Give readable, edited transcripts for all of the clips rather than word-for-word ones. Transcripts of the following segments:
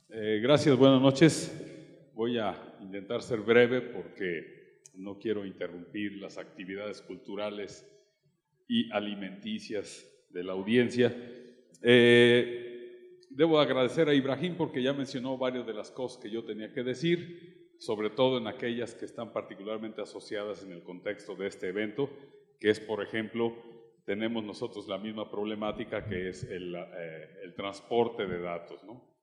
Gracias, buenas noches. Voy a intentar ser breve porque no quiero interrumpir las actividades culturales y alimenticias de la audiencia. Debo agradecer a Ibrahim porque ya mencionó varias de las cosas que yo tenía que decir, sobre todo en aquellas que están particularmente asociadas en el contexto de este evento, que es, por ejemplo, tenemos nosotros la misma problemática que es el transporte de datos, ¿no?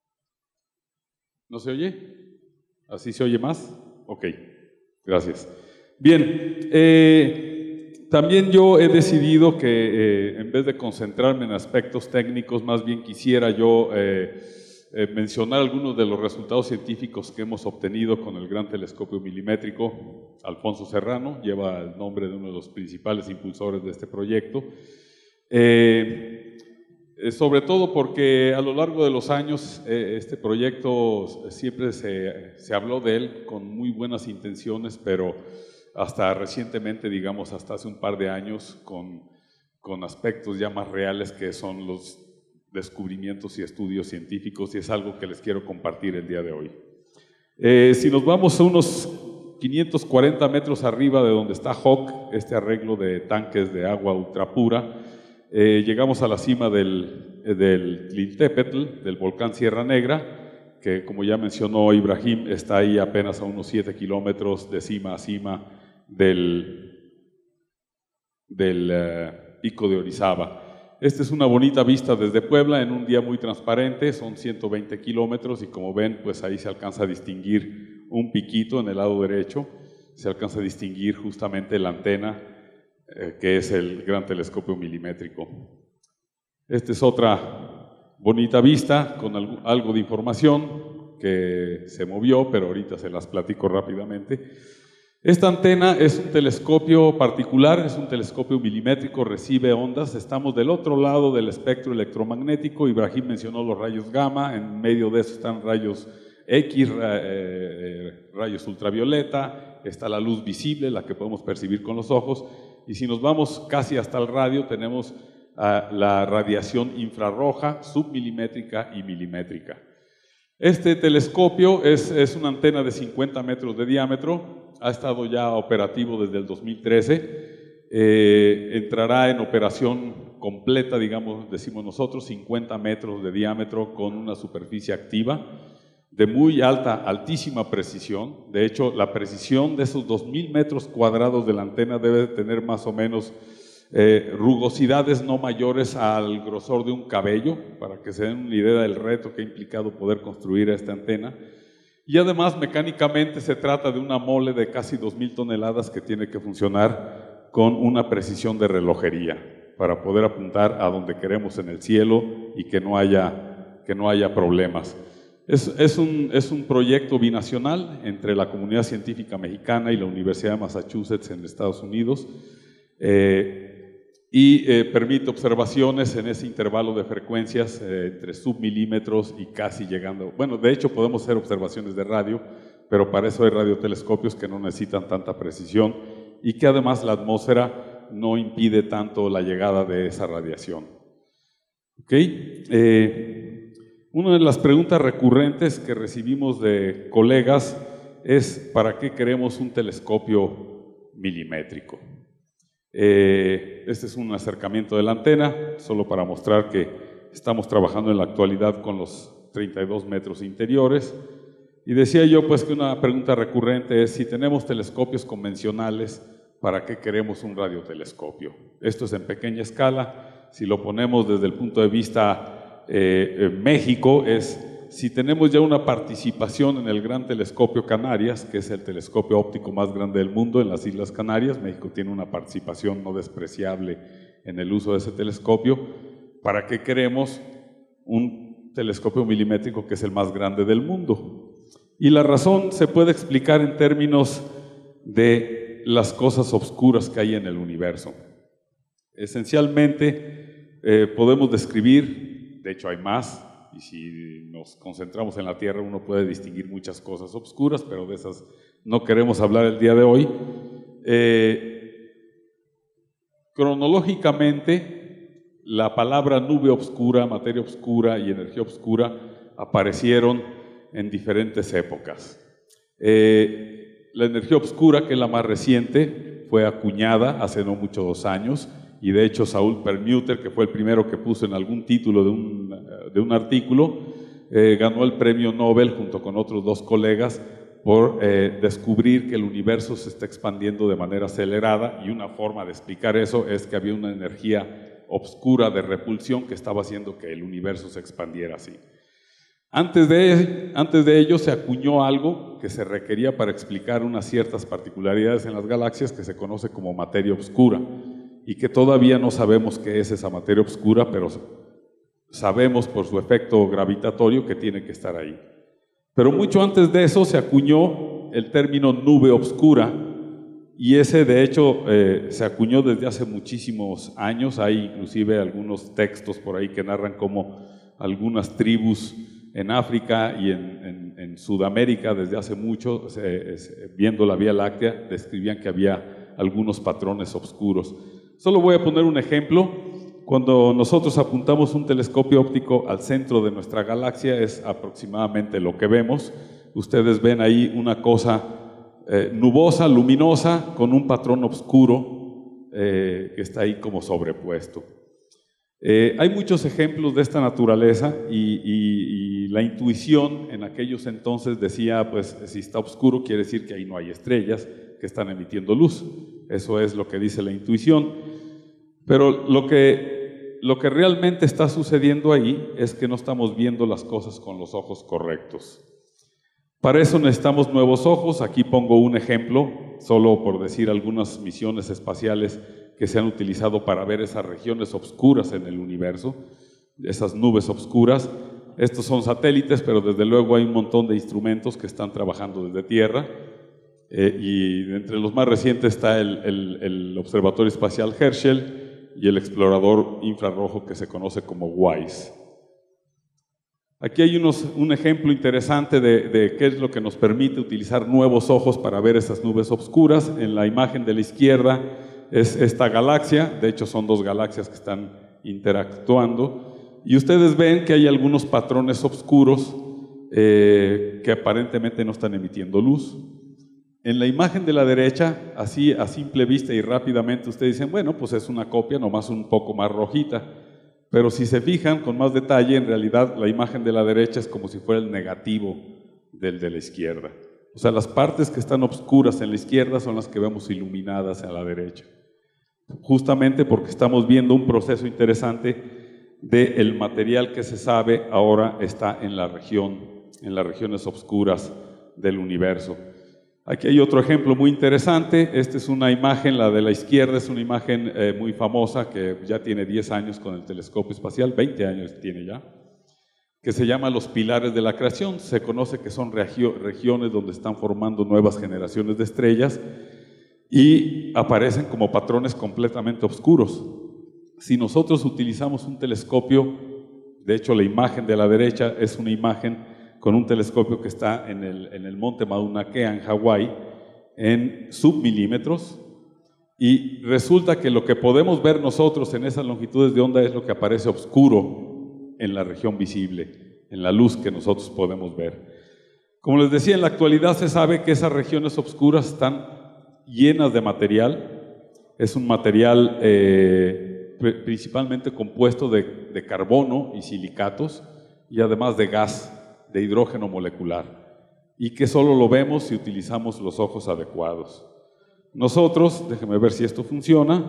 ¿No se oye? ¿Así se oye más? Ok, gracias. Bien, también yo he decidido que en vez de concentrarme en aspectos técnicos, más bien quisiera yo mencionar algunos de los resultados científicos que hemos obtenido con el Gran Telescopio Milimétrico. Alfonso Serrano lleva el nombre de uno de los principales impulsores de este proyecto. Sobre todo porque a lo largo de los años este proyecto siempre se habló de él con muy buenas intenciones, pero hasta recientemente, digamos hasta hace un par de años, con aspectos ya más reales que son los descubrimientos y estudios científicos, y es algo que les quiero compartir el día de hoy. Si nos vamos a unos 540 metros arriba de donde está Hawk, este arreglo de tanques de agua ultrapura, llegamos a la cima del Tliltepetl, del volcán Sierra Negra, que como ya mencionó Ibrahim, está ahí apenas a unos 7 kilómetros de cima a cima del pico de Orizaba. Esta es una bonita vista desde Puebla en un día muy transparente, son 120 kilómetros y como ven, pues ahí se alcanza a distinguir un piquito en el lado derecho, se alcanza a distinguir justamente la antena que es el Gran Telescopio Milimétrico. Esta es otra bonita vista con algo de información que se movió, pero ahorita se las platico rápidamente. Esta antena es un telescopio particular, es un telescopio milimétrico, recibe ondas, estamos del otro lado del espectro electromagnético. Ibrahim mencionó los rayos gamma, en medio de eso están rayos X, rayos ultravioleta, está la luz visible, la que podemos percibir con los ojos, y si nos vamos casi hasta el radio tenemos la radiación infrarroja, submilimétrica y milimétrica. Este telescopio es una antena de 50 metros de diámetro, ha estado ya operativo desde el 2013, entrará en operación completa, digamos, decimos nosotros, 50 metros de diámetro con una superficie activa de muy altísima precisión. De hecho, la precisión de esos 2000 metros cuadrados de la antena debe tener más o menos rugosidades no mayores al grosor de un cabello, para que se den una idea del reto que ha implicado poder construir esta antena. Y además, mecánicamente se trata de una mole de casi 2000 toneladas que tiene que funcionar con una precisión de relojería para poder apuntar a donde queremos en el cielo y que no haya problemas. Es un proyecto binacional entre la comunidad científica mexicana y la Universidad de Massachusetts en Estados Unidos, permite observaciones en ese intervalo de frecuencias entre submilímetros y casi llegando, bueno, de hecho podemos hacer observaciones de radio, pero para eso hay radiotelescopios que no necesitan tanta precisión y que además la atmósfera no impide tanto la llegada de esa radiación. Una de las preguntas recurrentes que recibimos de colegas es ¿para qué queremos un telescopio milimétrico? Este es un acercamiento de la antena, solo para mostrar que estamos trabajando en la actualidad con los 32 metros interiores. Y decía yo pues que una pregunta recurrente es si tenemos telescopios convencionales, ¿para qué queremos un radiotelescopio? Esto es en pequeña escala. Si lo ponemos desde el punto de vista México, es si tenemos ya una participación en el Gran Telescopio Canarias, que es el telescopio óptico más grande del mundo en las Islas Canarias. México tiene una participación no despreciable en el uso de ese telescopio. ¿Para qué queremos un telescopio milimétrico que es el más grande del mundo? Y la razón se puede explicar en términos de las cosas oscuras que hay en el universo. Esencialmente podemos describir, de hecho hay más, y si nos concentramos en la Tierra uno puede distinguir muchas cosas oscuras, pero de esas no queremos hablar el día de hoy. Cronológicamente, la palabra nube oscura, materia oscura y energía oscura aparecieron en diferentes épocas. La energía oscura, que es la más reciente, fue acuñada hace no mucho 2 años, y de hecho Saul Perlmutter, que fue el primero que puso en algún título de un artículo, ganó el premio Nobel junto con otros 2 colegas por descubrir que el universo se está expandiendo de manera acelerada, y una forma de explicar eso es que había una energía oscura de repulsión que estaba haciendo que el universo se expandiera así. Antes de ello se acuñó algo que se requería para explicar unas ciertas particularidades en las galaxias que se conoce como materia oscura, y que todavía no sabemos qué es esa materia oscura, pero sabemos por su efecto gravitatorio que tiene que estar ahí. Pero mucho antes de eso se acuñó el término nube oscura, y ese de hecho se acuñó desde hace muchísimos años. Hay inclusive algunos textos por ahí que narran cómo algunas tribus en África y en Sudamérica desde hace mucho, viendo la Vía Láctea, describían que había algunos patrones oscuros. Solo voy a poner un ejemplo. Cuando nosotros apuntamos un telescopio óptico al centro de nuestra galaxia, es aproximadamente lo que vemos. Ustedes ven ahí una cosa nubosa, luminosa, con un patrón oscuro que está ahí como sobrepuesto. Hay muchos ejemplos de esta naturaleza, y la intuición en aquellos entonces decía, pues si está oscuro quiere decir que ahí no hay estrellas que están emitiendo luz. Eso es lo que dice la intuición. Pero lo que realmente está sucediendo ahí es que no estamos viendo las cosas con los ojos correctos. Para eso necesitamos nuevos ojos. Aquí pongo un ejemplo, solo por decir algunas misiones espaciales que se han utilizado para ver esas regiones oscuras en el universo, esas nubes oscuras. Estos son satélites, pero desde luego hay un montón de instrumentos que están trabajando desde tierra, y entre los más recientes está el Observatorio Espacial Herschel y el explorador infrarrojo que se conoce como WISE. Aquí hay un ejemplo interesante de qué es lo que nos permite utilizar nuevos ojos para ver esas nubes oscuras. En la imagen de la izquierda es esta galaxia, de hecho son 2 galaxias que están interactuando, y ustedes ven que hay algunos patrones oscuros que aparentemente no están emitiendo luz. En la imagen de la derecha, así a simple vista y rápidamente ustedes dicen, bueno, pues es una copia, nomás un poco más rojita, pero si se fijan con más detalle, en realidad la imagen de la derecha es como si fuera el negativo del de la izquierda. O sea, las partes que están oscuras en la izquierda son las que vemos iluminadas a la derecha. Justamente porque estamos viendo un proceso interesante del material que se sabe ahora está en las regiones oscuras del universo. Aquí hay otro ejemplo muy interesante. Esta es una imagen, la de la izquierda es una imagen muy famosa que ya tiene 10 años con el telescopio espacial, 20 años tiene ya, que se llama los pilares de la creación. Se conoce que son regiones donde están formando nuevas generaciones de estrellas y aparecen como patrones completamente oscuros. Si nosotros utilizamos un telescopio, de hecho la imagen de la derecha es una imagen con un telescopio que está en el monte Mauna Kea en Hawái, en submilímetros, y resulta que lo que podemos ver nosotros en esas longitudes de onda es lo que aparece oscuro en la región visible, en la luz que nosotros podemos ver. Como les decía, en la actualidad se sabe que esas regiones oscuras están llenas de material. Es un material principalmente compuesto de carbono y silicatos, y además de gas, de hidrógeno molecular, y que solo lo vemos si utilizamos los ojos adecuados. Nosotros, déjenme ver si esto funciona.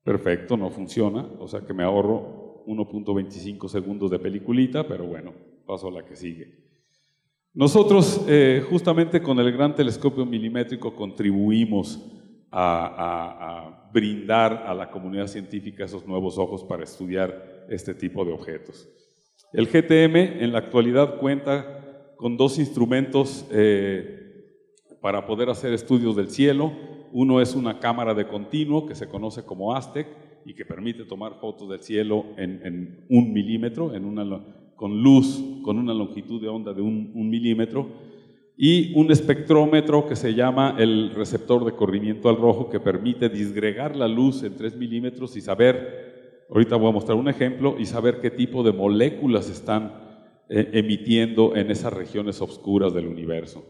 Perfecto, no funciona, o sea que me ahorro 1.25 segundos de peliculita, pero bueno, paso a la que sigue. Nosotros, justamente con el Gran Telescopio Milimétrico, contribuimos a brindar a la comunidad científica esos nuevos ojos para estudiar este tipo de objetos. El GTM en la actualidad cuenta con 2 instrumentos para poder hacer estudios del cielo. Uno es una cámara de continuo que se conoce como Aztec y que permite tomar fotos del cielo en 1 milímetro, con luz, con una longitud de onda de 1 milímetro, y un espectrómetro que se llama el receptor de corrimiento al rojo, que permite disgregar la luz en 3 milímetros y saber Ahorita voy a mostrar un ejemplo y saber qué tipo de moléculas están emitiendo en esas regiones oscuras del universo.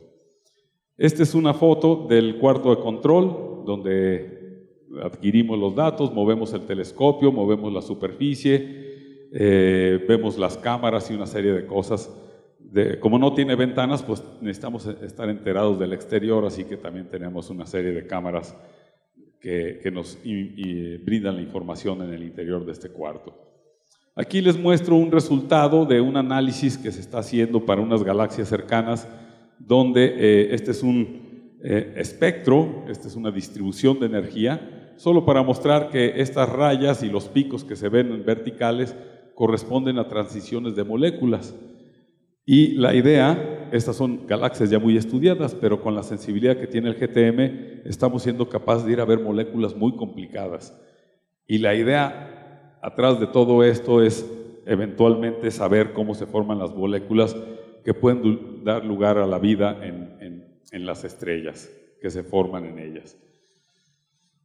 Esta es una foto del cuarto de control, donde adquirimos los datos, movemos el telescopio, movemos la superficie, vemos las cámaras y una serie de cosas. Como no tiene ventanas, pues necesitamos estar enterados del exterior, así que también tenemos una serie de cámaras que nos brindan la información en el interior de este cuarto. Aquí les muestro un resultado de un análisis que se está haciendo para unas galaxias cercanas, donde este es un espectro, esta es una distribución de energía, solo para mostrar que estas rayas y los picos que se ven verticales corresponden a transiciones de moléculas. Y la idea, estas son galaxias ya muy estudiadas, pero con la sensibilidad que tiene el GTM, estamos siendo capaces de ir a ver moléculas muy complicadas. Y la idea atrás de todo esto es eventualmente saber cómo se forman las moléculas que pueden dar lugar a la vida en las estrellas que se forman en ellas.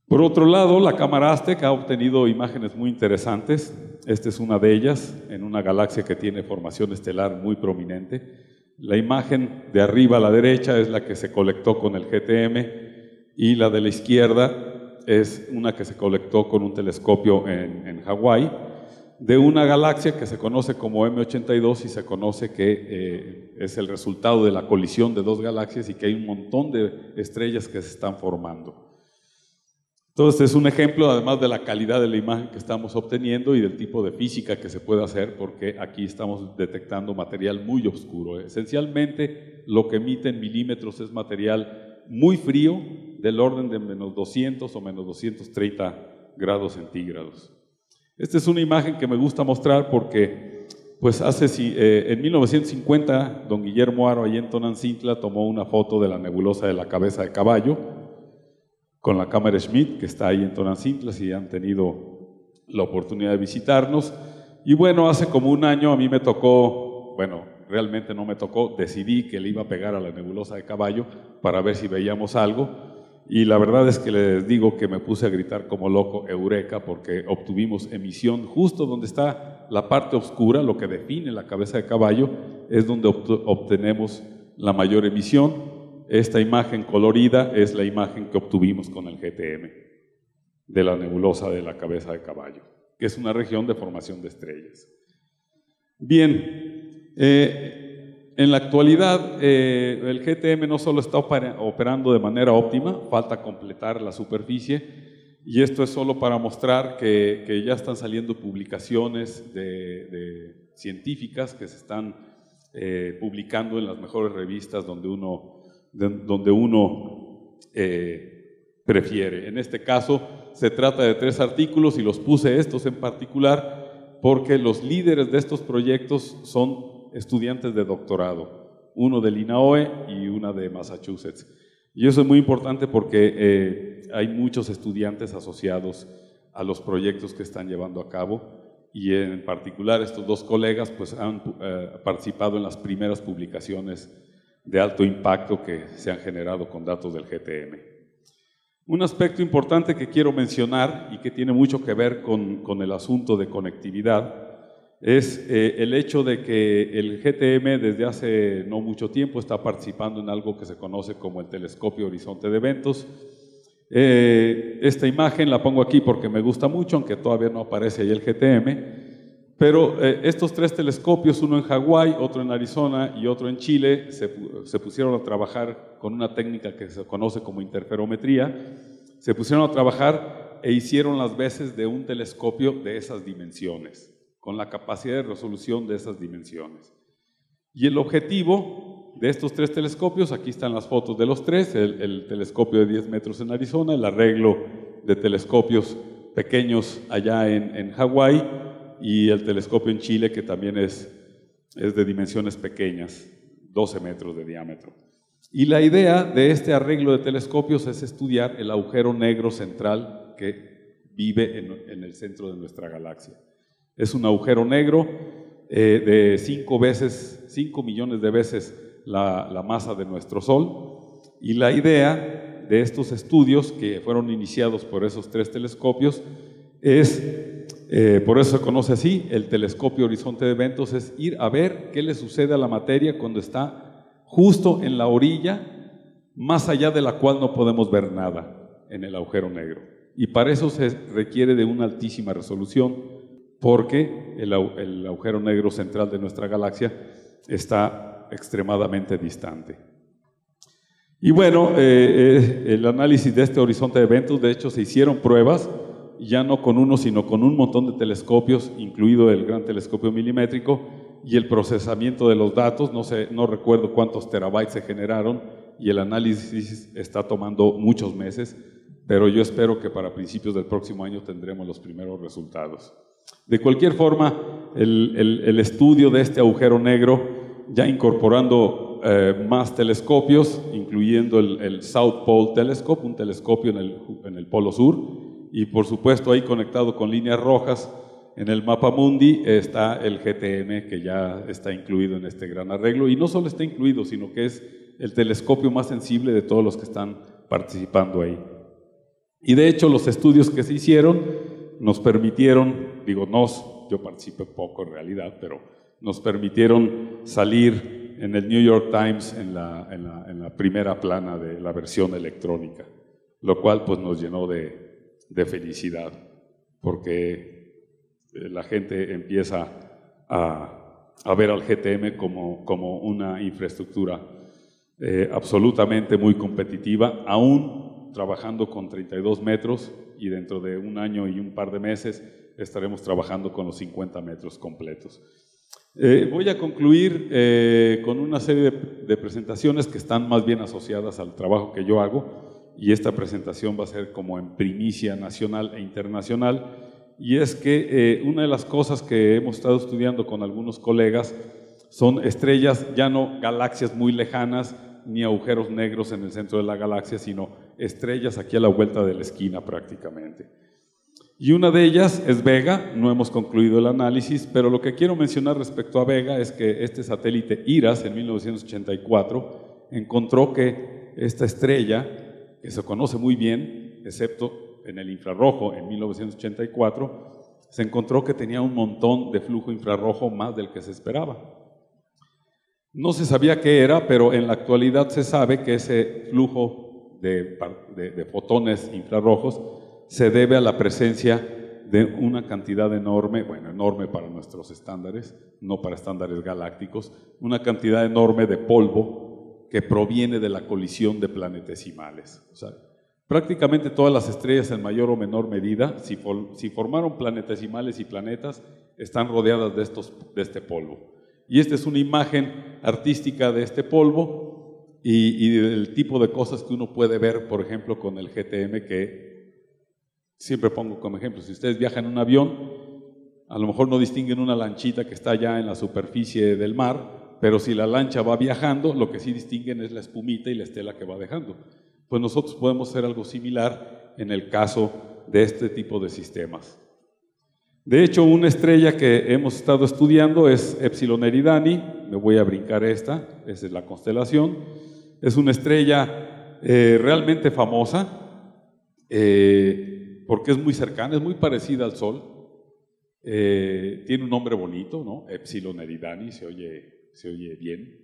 Por otro lado, la cámara Aztec ha obtenido imágenes muy interesantes. Esta es una de ellas, en una galaxia que tiene formación estelar muy prominente. La imagen de arriba a la derecha es la que se colectó con el GTM y la de la izquierda es una que se colectó con un telescopio en Hawái, de una galaxia que se conoce como M82 y se conoce que es el resultado de la colisión de dos galaxias y que hay un montón de estrellas que se están formando. Entonces es un ejemplo además de la calidad de la imagen que estamos obteniendo y del tipo de física que se puede hacer, porque aquí estamos detectando material muy oscuro. Esencialmente lo que emite en milímetros es material muy frío, del orden de menos 200 o menos 230 grados centígrados. Esta es una imagen que me gusta mostrar porque pues en 1950 don Guillermo Haro ahí en Tonantzintla tomó una foto de la nebulosa de la cabeza de caballo con la cámara Schmidt, que está ahí en Tonantzintla, si han tenido la oportunidad de visitarnos. Y bueno, hace como un año a mí me tocó, bueno, realmente no me tocó, decidí que le iba a pegar a la nebulosa de caballo para ver si veíamos algo. Y la verdad es que les digo que me puse a gritar como loco, eureka, porque obtuvimos emisión justo donde está la parte oscura, lo que define la cabeza de caballo, es donde obtenemos la mayor emisión. Esta imagen colorida es la imagen que obtuvimos con el GTM de la nebulosa de la cabeza de caballo, que es una región de formación de estrellas. Bien, en la actualidad el GTM no solo está operando de manera óptima, falta completar la superficie, y esto es solo para mostrar que ya están saliendo publicaciones de científicas que se están publicando en las mejores revistas donde uno prefiere. En este caso se trata de 3 artículos y los puse estos en particular porque los líderes de estos proyectos son estudiantes de doctorado, uno del INAOE y una de Massachusetts. Y eso es muy importante porque hay muchos estudiantes asociados a los proyectos que están llevando a cabo y en particular estos 2 colegas pues han participado en las primeras publicaciones de alto impacto que se han generado con datos del GTM. Un aspecto importante que quiero mencionar y que tiene mucho que ver con el asunto de conectividad es el hecho de que el GTM desde hace no mucho tiempo está participando en algo que se conoce como el Telescopio Horizonte de Eventos. Esta imagen la pongo aquí porque me gusta mucho, aunque todavía no aparece ahí el GTM. Pero estos 3 telescopios, uno en Hawái, otro en Arizona y otro en Chile, se pusieron a trabajar con una técnica que se conoce como interferometría. Se pusieron a trabajar e hicieron las veces de un telescopio de esas dimensiones, con la capacidad de resolución de esas dimensiones. Y el objetivo de estos 3 telescopios, aquí están las fotos de los 3, el telescopio de 10 metros en Arizona, el arreglo de telescopios pequeños allá en Hawái, y el telescopio en Chile, que también es de dimensiones pequeñas, 12 metros de diámetro. Y la idea de este arreglo de telescopios es estudiar el agujero negro central que vive en el centro de nuestra galaxia. Es un agujero negro de 5 millones de veces la masa de nuestro Sol, y la idea de estos estudios, que fueron iniciados por esos 3 telescopios, es Por eso se conoce así, el telescopio horizonte de eventos es ir a ver qué le sucede a la materia cuando está justo en la orilla, más allá de la cual no podemos ver nada en el agujero negro. Y para eso se requiere de una altísima resolución, porque el agujero negro central de nuestra galaxia está extremadamente distante. Y bueno, el análisis de este horizonte de eventos, de hecho se hicieron pruebas, ya no con uno, sino con un montón de telescopios, incluido el gran telescopio milimétrico, y el procesamiento de los datos, no recuerdo cuántos terabytes se generaron, y el análisis está tomando muchos meses, pero yo espero que para principios del próximo año tendremos los primeros resultados. De cualquier forma, el estudio de este agujero negro, ya incorporando más telescopios, incluyendo el South Pole Telescope, un telescopio en el Polo Sur, y por supuesto ahí conectado con líneas rojas en el mapa mundi está el GTM, que ya está incluido en este gran arreglo, y no solo está incluido, sino que es el telescopio más sensible de todos los que están participando ahí. Y de hecho los estudios que se hicieron nos permitieron, yo participé poco en realidad, pero nos permitieron salir en el New York Times en la primera plana de la versión electrónica, lo cual pues nos llenó de felicidad, porque la gente empieza a ver al GTM como una infraestructura absolutamente muy competitiva, aún trabajando con 32 metros, y dentro de un año y un par de meses estaremos trabajando con los 50 metros completos. Voy a concluir con una serie de presentaciones que están más bien asociadas al trabajo que yo hago, y esta presentación va a ser como en primicia nacional e internacional, y es que una de las cosas que hemos estado estudiando con algunos colegas son estrellas, ya no galaxias muy lejanas, ni agujeros negros en el centro de la galaxia, sino estrellas aquí a la vuelta de la esquina prácticamente. Y una de ellas es Vega. No hemos concluido el análisis, pero lo que quiero mencionar respecto a Vega es que este satélite IRAS en 1984 encontró que esta estrella, que se conoce muy bien, excepto en el infrarrojo en 1984, se encontró que tenía un montón de flujo infrarrojo más del que se esperaba. No se sabía qué era, pero en la actualidad se sabe que ese flujo de fotones infrarrojos se debe a la presencia de una cantidad enorme, bueno, enorme para nuestros estándares, no para estándares galácticos, una cantidad enorme de polvo que proviene de la colisión de planetesimales. O sea, prácticamente todas las estrellas en mayor o menor medida, si formaron planetesimales y planetas, están rodeadas de este polvo. Y esta es una imagen artística de este polvo y del tipo de cosas que uno puede ver, por ejemplo, con el GTM, que siempre pongo como ejemplo. Si ustedes viajan en un avión, a lo mejor no distinguen una lanchita que está ya en la superficie del mar, pero si la lancha va viajando, lo que sí distinguen es la espumita y la estela que va dejando. Pues nosotros podemos hacer algo similar en el caso de este tipo de sistemas. De hecho, una estrella que hemos estado estudiando es Epsilon Eridani. Me voy a brincar esa es la constelación. Es una estrella realmente famosa porque es muy cercana, es muy parecida al Sol. Tiene un nombre bonito, ¿no? Epsilon Eridani, se oye bien.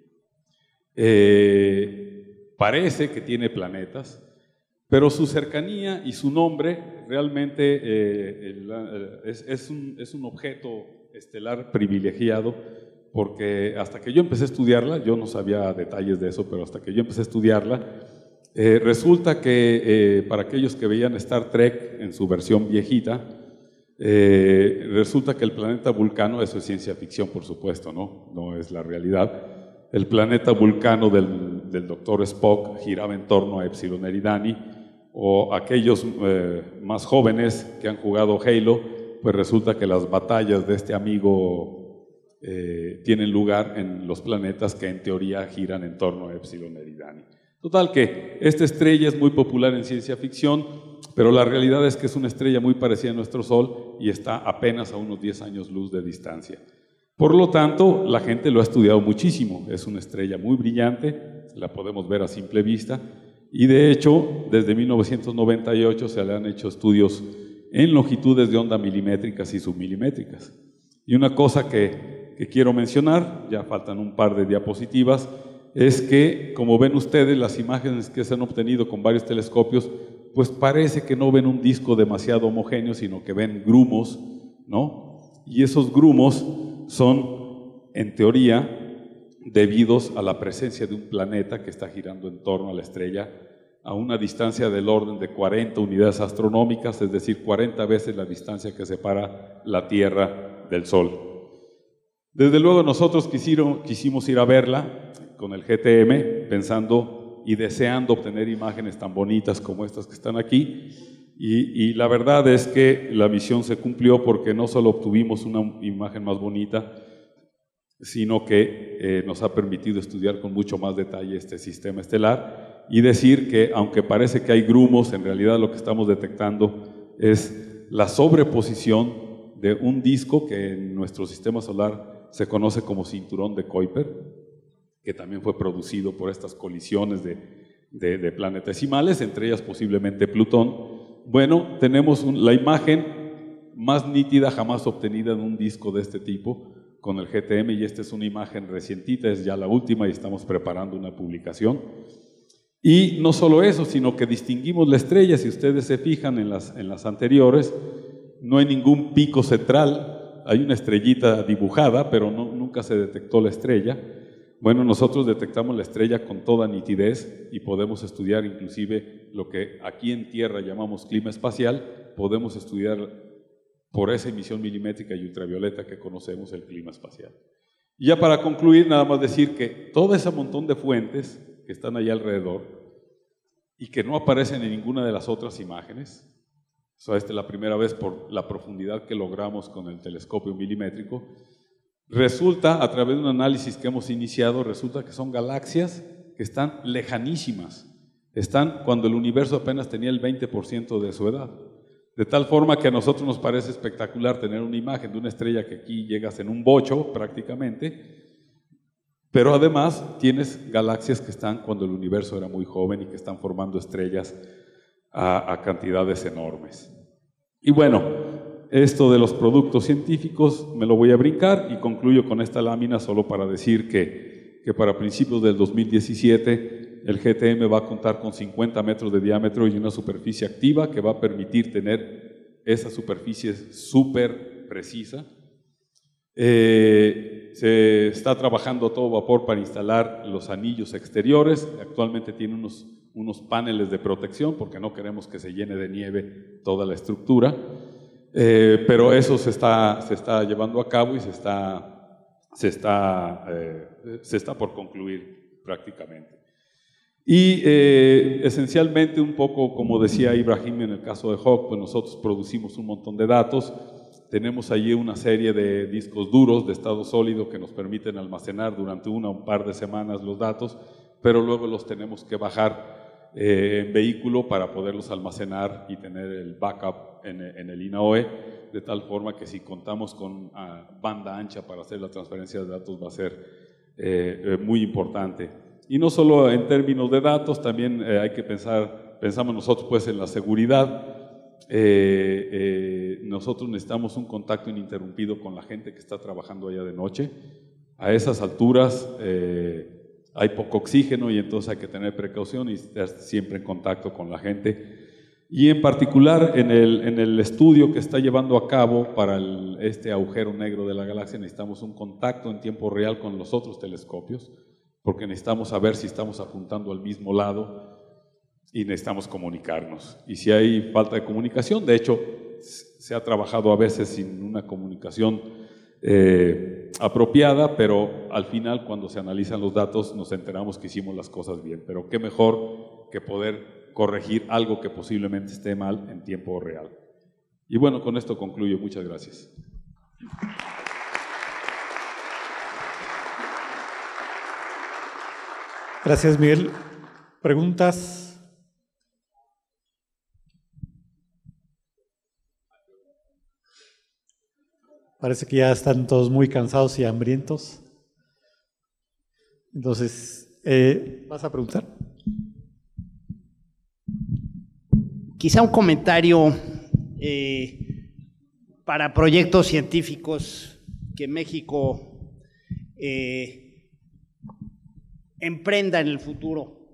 Parece que tiene planetas, pero su cercanía y su nombre realmente es un objeto estelar privilegiado, porque hasta que yo empecé a estudiarla, yo no sabía detalles de eso, pero hasta que yo empecé a estudiarla, resulta que para aquellos que veían Star Trek en su versión viejita, resulta que el planeta Vulcano, eso es ciencia ficción por supuesto, no es la realidad. El planeta Vulcano del Dr. Spock giraba en torno a Epsilon Eridani, o aquellos más jóvenes que han jugado Halo, pues resulta que las batallas de este amigo tienen lugar en los planetas que en teoría giran en torno a Epsilon Eridani. Total que esta estrella es muy popular en ciencia ficción, pero la realidad es que es una estrella muy parecida a nuestro Sol y está apenas a unos 10 años luz de distancia. Por lo tanto, la gente lo ha estudiado muchísimo. Es una estrella muy brillante, la podemos ver a simple vista, y de hecho, desde 1998 se le han hecho estudios en longitudes de onda milimétricas y submilimétricas. Y una cosa que quiero mencionar, ya faltan un par de diapositivas, es que, como ven ustedes, las imágenes que se han obtenido con varios telescopios, pues parece que no ven un disco demasiado homogéneo, sino que ven grumos, ¿no? Y esos grumos son, en teoría, debidos a la presencia de un planeta que está girando en torno a la estrella a una distancia del orden de 40 unidades astronómicas, es decir, 40 veces la distancia que separa la Tierra del Sol. Desde luego nosotros quisimos ir a verla con el GTM, pensando y deseando obtener imágenes tan bonitas como estas que están aquí, y la verdad es que la misión se cumplió porque no solo obtuvimos una imagen más bonita, sino que nos ha permitido estudiar con mucho más detalle este sistema estelar y decir que, aunque parece que hay grumos, en realidad lo que estamos detectando es la sobreposición de un disco que en nuestro sistema solar se conoce como cinturón de Kuiper, que también fue producido por estas colisiones de planetesimales, entre ellas posiblemente Plutón. Bueno, tenemos la imagen más nítida jamás obtenida en un disco de este tipo con el GTM, y esta es una imagen recientita, es ya la última y estamos preparando una publicación. Y no solo eso, sino que distinguimos la estrella. Si ustedes se fijan en las anteriores, no hay ningún pico central, hay una estrellita dibujada, pero nunca se detectó la estrella. Bueno, nosotros detectamos la estrella con toda nitidez y podemos estudiar inclusive lo que aquí en Tierra llamamos clima espacial, podemos estudiar por esa emisión milimétrica y ultravioleta que conocemos el clima espacial. Y ya para concluir, nada más decir que todo ese montón de fuentes que están allá alrededor y que no aparecen en ninguna de las otras imágenes, esta es la primera vez por la profundidad que logramos con el telescopio milimétrico, resulta, a través de un análisis que hemos iniciado, resulta que son galaxias que están lejanísimas, están cuando el universo apenas tenía el 20% de su edad. De tal forma que a nosotros nos parece espectacular tener una imagen de una estrella que aquí llegas en un bocho prácticamente, pero además tienes galaxias que están cuando el universo era muy joven y que están formando estrellas a cantidades enormes. Y bueno, esto de los productos científicos me lo voy a brincar y concluyo con esta lámina solo para decir que para principios del 2017 el GTM va a contar con 50 metros de diámetro y una superficie activa que va a permitir tener esa superficie súper precisa. Se está trabajando a todo vapor para instalar los anillos exteriores. Actualmente tiene unos paneles de protección porque no queremos que se llene de nieve toda la estructura. Pero eso se está llevando a cabo y se está por concluir prácticamente. Y esencialmente, un poco como decía Ibrahim en el caso de Hawk, pues nosotros producimos un montón de datos. Tenemos allí una serie de discos duros de estado sólido que nos permiten almacenar durante una o un par de semanas los datos, pero luego los tenemos que bajar en vehículo para poderlos almacenar y tener el backup en el INAOE, de tal forma que si contamos con banda ancha para hacer la transferencia de datos va a ser muy importante. Y no solo en términos de datos, también hay que pensamos nosotros pues en la seguridad. Nosotros necesitamos un contacto ininterrumpido con la gente que está trabajando allá de noche. A esas alturas hay poco oxígeno y entonces hay que tener precaución y estar siempre en contacto con la gente. Y en particular en el estudio que está llevando a cabo para este agujero negro de la galaxia necesitamos un contacto en tiempo real con los otros telescopios, porque necesitamos saber si estamos apuntando al mismo lado y necesitamos comunicarnos. Y si hay falta de comunicación, de hecho se ha trabajado a veces sin una comunicación apropiada, pero al final cuando se analizan los datos nos enteramos que hicimos las cosas bien. Pero qué mejor que poder corregir algo que posiblemente esté mal en tiempo real. Y bueno, con esto concluyo. Muchas gracias. Gracias, Miguel. ¿Preguntas? Parece que ya están todos muy cansados y hambrientos. Entonces, ¿vas a preguntar? Quizá un comentario para proyectos científicos que México emprenda en el futuro.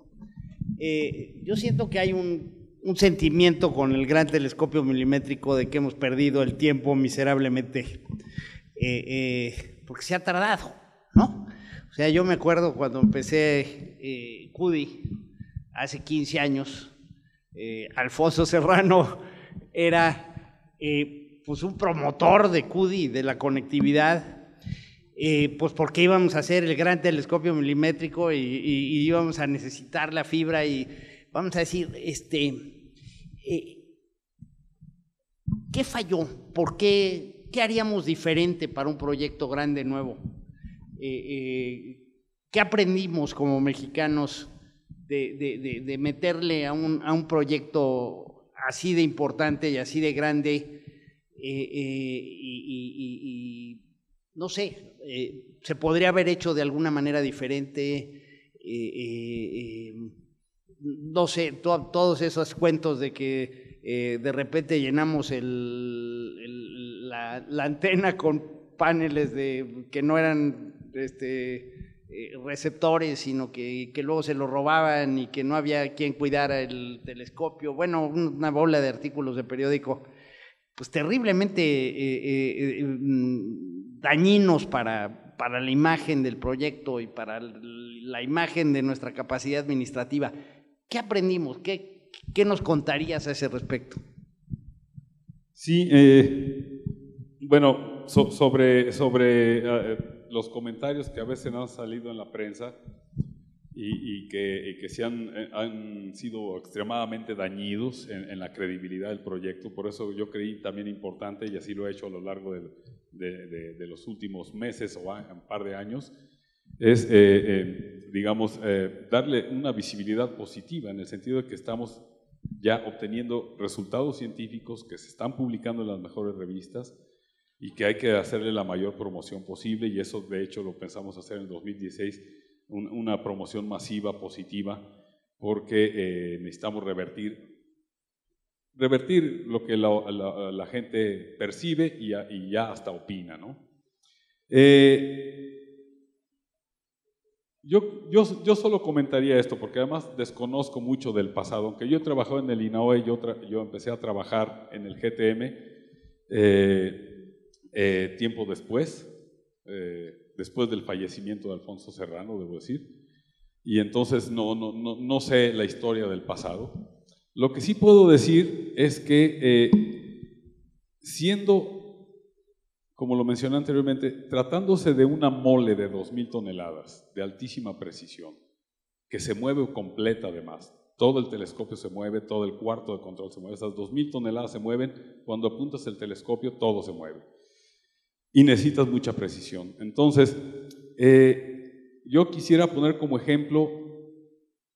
Yo siento que hay un sentimiento con el gran telescopio milimétrico de que hemos perdido el tiempo miserablemente, porque se ha tardado, ¿no? O sea, yo me acuerdo cuando empecé CUDI hace 15 años, Alfonso Serrano era pues un promotor de CUDI, de la conectividad, pues porque íbamos a hacer el gran telescopio milimétrico y íbamos a necesitar la fibra y vamos a decir, ¿qué falló? ¿Por qué? ¿Qué haríamos diferente para un proyecto grande nuevo? ¿Qué aprendimos como mexicanos de meterle a un proyecto así de importante y así de grande? No sé, se podría haber hecho de alguna manera diferente. No sé, todos esos cuentos de que de repente llenamos la antena con paneles que no eran receptores, sino que luego se lo robaban y que no había quien cuidara el telescopio. Bueno, una bola de artículos de periódico, pues terriblemente dañinos para la imagen del proyecto y para la imagen de nuestra capacidad administrativa. ¿Qué aprendimos? ¿Qué nos contarías a ese respecto? Sí, bueno, sobre los comentarios que a veces han salido en la prensa y que se han sido extremadamente dañidos en la credibilidad del proyecto. Por eso yo creí también importante, y así lo he hecho a lo largo de los últimos meses o un par de años, es, digamos, darle una visibilidad positiva, en el sentido de que estamos ya obteniendo resultados científicos que se están publicando en las mejores revistas y que hay que hacerle la mayor promoción posible, y eso de hecho lo pensamos hacer en el 2016, una promoción masiva, positiva, porque necesitamos revertir lo que la gente percibe y ya hasta opina, ¿no? Yo solo comentaría esto, porque además desconozco mucho del pasado. Aunque yo he trabajado en el INAOE, yo empecé a trabajar en el GTM tiempo después del fallecimiento de Alfonso Serrano, debo decir, y entonces no sé la historia del pasado. Lo que sí puedo decir es que siendo, como lo mencioné anteriormente, tratándose de una mole de 2.000 toneladas de altísima precisión, que se mueve completa además, todo el telescopio se mueve, todo el cuarto de control se mueve, esas 2.000 toneladas se mueven, cuando apuntas el telescopio todo se mueve y necesitas mucha precisión. Entonces, yo quisiera poner como ejemplo,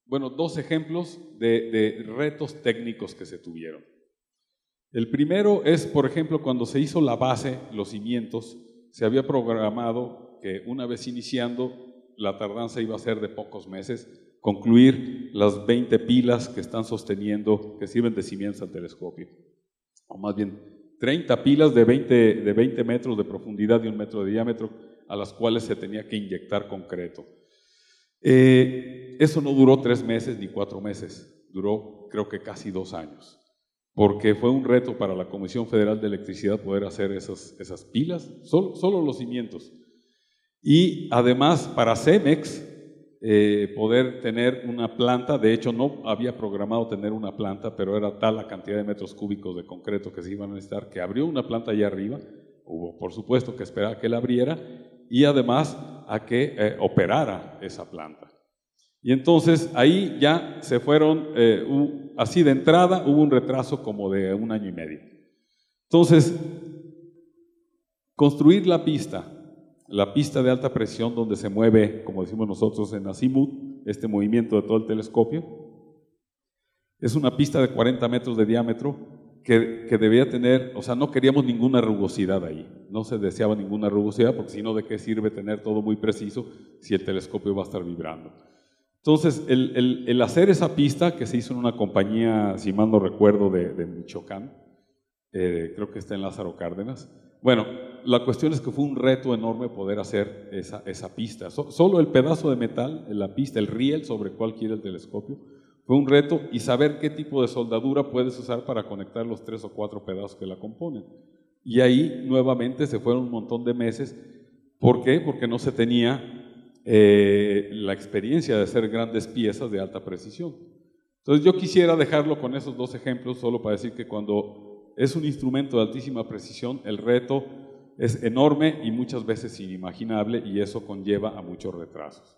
bueno, 2 ejemplos de retos técnicos que se tuvieron. El primero es, por ejemplo, cuando se hizo la base, los cimientos, se había programado que una vez iniciando, la tardanza iba a ser de pocos meses, concluir las 20 pilas que están sosteniendo, que sirven de cimientos al telescopio, o más bien 30 pilas de 20 metros de profundidad y 1 metro de diámetro, a las cuales se tenía que inyectar concreto. Eso no duró 3 meses ni 4 meses, duró creo que casi 2 años, porque fue un reto para la Comisión Federal de Electricidad poder hacer esas pilas, solo los cimientos. Y además para CEMEX poder tener una planta. De hecho no había programado tener una planta, pero era tal la cantidad de metros cúbicos de concreto que se iban a necesitar, que abrió una planta allá arriba. Hubo por supuesto que esperar a que la abriera y además a que operara esa planta. Y entonces ahí ya se fueron, así de entrada hubo un retraso como de 1 año y medio. Entonces, construir la pista de alta presión donde se mueve, como decimos nosotros en azimut, este movimiento de todo el telescopio, es una pista de 40 metros de diámetro que debía tener, o sea, no queríamos ninguna rugosidad ahí, no se deseaba ninguna rugosidad, porque si no, ¿de qué sirve tener todo muy preciso si el telescopio va a estar vibrando? Entonces, el hacer esa pista, que se hizo en una compañía, si mal no recuerdo, de Michoacán, creo que está en Lázaro Cárdenas. Bueno, la cuestión es que fue un reto enorme poder hacer esa pista. Solo el pedazo de metal, la pista, el riel sobre el cual quiere el telescopio, fue un reto, y saber qué tipo de soldadura puedes usar para conectar los 3 o 4 pedazos que la componen. Y ahí nuevamente se fueron un montón de meses. ¿Por qué? Porque no se tenía la experiencia de hacer grandes piezas de alta precisión. Entonces yo quisiera dejarlo con esos 2 ejemplos, solo para decir que cuando es un instrumento de altísima precisión, el reto es enorme y muchas veces inimaginable, y eso conlleva a muchos retrasos.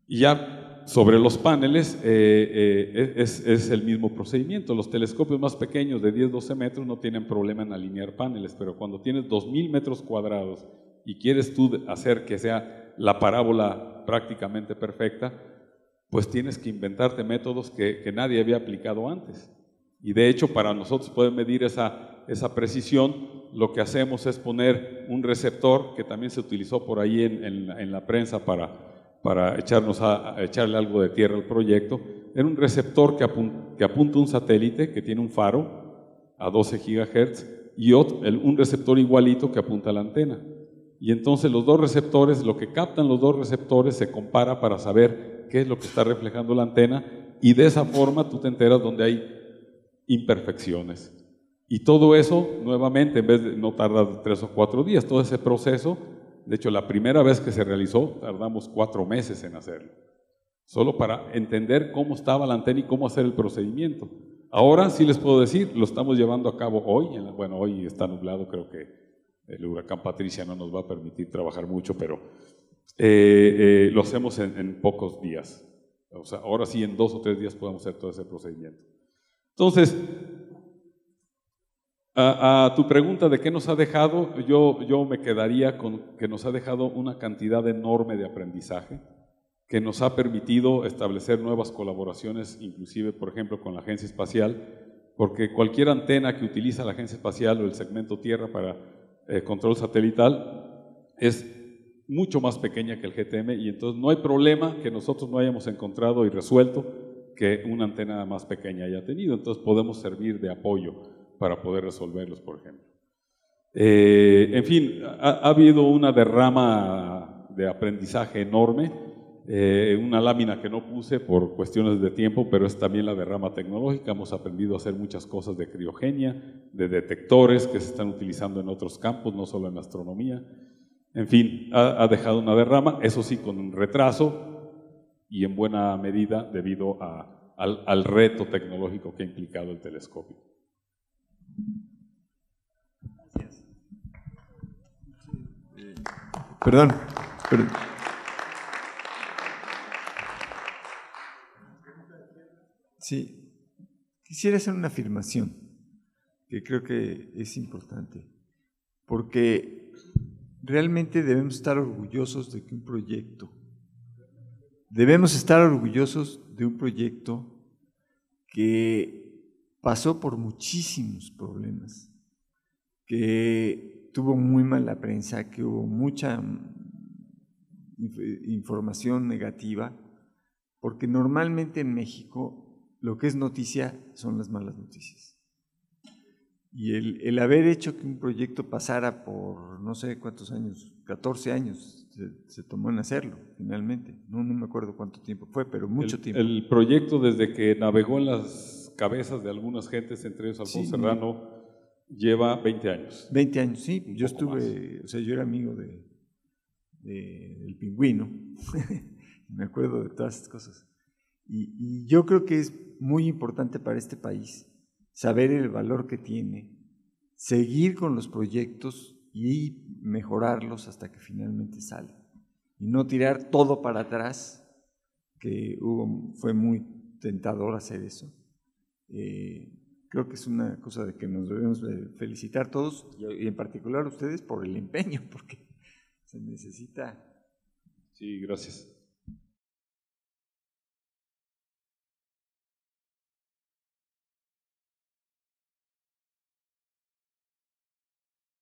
Y ya sobre los paneles es el mismo procedimiento. Los telescopios más pequeños de 10-12 metros no tienen problema en alinear paneles, pero cuando tienes 2000 metros cuadrados y quieres tú hacer que sea la parábola prácticamente perfecta, pues tienes que inventarte métodos que nadie había aplicado antes. Y de hecho, para nosotros poder medir esa precisión, lo que hacemos es poner un receptor, que también se utilizó por ahí en la prensa para echarle algo de tierra al proyecto. Era un receptor que apunta un satélite que tiene un faro a 12 GHz y un receptor igualito que apunta a la antena. Y entonces los 2 receptores, lo que captan los 2 receptores se compara para saber qué es lo que está reflejando la antena, y de esa forma tú te enteras donde hay imperfecciones. Y todo eso, nuevamente, en vez de no tardar 3 o 4 días, todo ese proceso, de hecho la primera vez que se realizó tardamos 4 meses en hacerlo, solo para entender cómo estaba la antena y cómo hacer el procedimiento. Ahora sí les puedo decir, lo estamos llevando a cabo hoy. Bueno, hoy está nublado, creo que el huracán Patricia no nos va a permitir trabajar mucho, pero lo hacemos en pocos días. O sea, ahora sí en 2 o 3 días podemos hacer todo ese procedimiento. Entonces, a tu pregunta de qué nos ha dejado, yo me quedaría con que nos ha dejado una cantidad enorme de aprendizaje, que nos ha permitido establecer nuevas colaboraciones, inclusive, por ejemplo, con la Agencia Espacial, porque cualquier antena que utiliza la Agencia Espacial o el segmento Tierra para control satelital es mucho más pequeña que el GTM, y entonces no hay problema que nosotros no hayamos encontrado y resuelto que una antena más pequeña haya tenido. Entonces podemos servir de apoyo para poder resolverlos, por ejemplo. En fin, ha habido una derrama de aprendizaje enorme, una lámina que no puse por cuestiones de tiempo, pero es también la derrama tecnológica. Hemos aprendido a hacer muchas cosas de criogenia, de detectores que se están utilizando en otros campos, no solo en astronomía. En fin, ha dejado una derrama, eso sí, con un retraso y en buena medida debido al reto tecnológico que ha implicado el telescopio. Gracias. Perdón. Sí, quisiera hacer una afirmación que creo que es importante, porque realmente debemos estar orgullosos de un proyecto que pasó por muchísimos problemas, que tuvo muy mala prensa, que hubo mucha información negativa, porque normalmente en México lo que es noticia son las malas noticias. Y el haber hecho que un proyecto pasara por no sé cuántos años, 14 años se tomó en hacerlo finalmente. No me acuerdo cuánto tiempo fue, pero mucho tiempo. El proyecto, desde que navegó en las cabezas de algunas gentes, entre ellos Alfonso Serrano, lleva 20 años. 20 años, sí. Yo estuve, o sea, yo era amigo del Pingüino. Me acuerdo de todas estas cosas. Y yo creo que es muy importante para este país saber el valor que tiene, seguir con los proyectos y mejorarlos hasta que finalmente sale. Y no tirar todo para atrás, que fue muy tentador hacer eso. Creo que es una cosa de que nos debemos felicitar todos, y en particular ustedes por el empeño, porque se necesita. Sí, gracias.